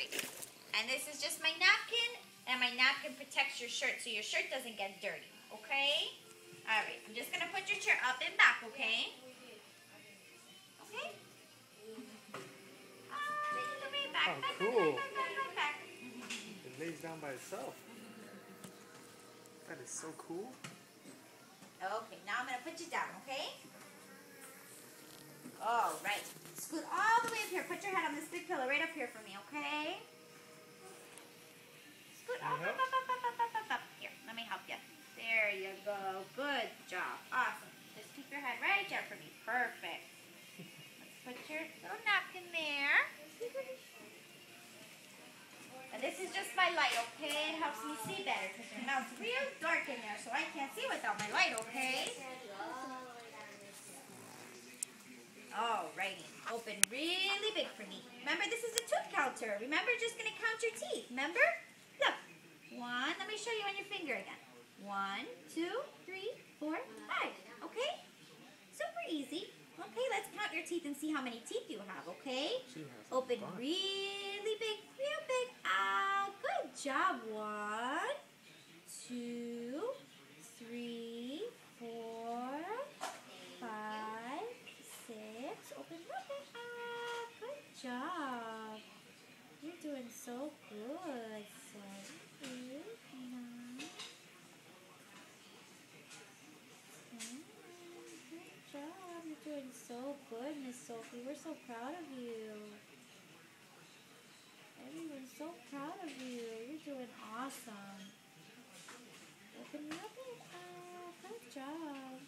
Alright. And this is just my napkin, and my napkin protects your shirt so your shirt doesn't get dirty, okay? Alright, I'm just going to put your chair up and back, okay? Okay? Back, oh, cool. back. It lays down by itself. That is so cool. Okay, now I'm going to put you down, okay? Alright. Scoot all the way up here. Put your head on this big pillow right up here for me, okay? Scoot up. Here, let me help you. There you go. Good job. Awesome. Just keep your head right there for me. Perfect. Let's put your little napkin there. And this is just my light, okay? It helps me see better because now it's real dark in there, so I can't see without my light, okay? Alrighty. Open really big for me. Remember, this is a tooth counter. Remember, just going to count your teeth. Remember? Look. 1. Let me show you on your finger again. 1, 2, 3, 4, 5. Okay? Super easy. Okay, let's count your teeth and see how many teeth you have, okay? Open really big, real big. Good job. 1, 2, 3, 4, 5, 6. Open real big. Good job. You're doing so good. 7, 8, 9. Good job. You're doing so good, Miss Sophie. We're so proud of you. Everyone's so proud of you. You're doing awesome. Open real big. Good job.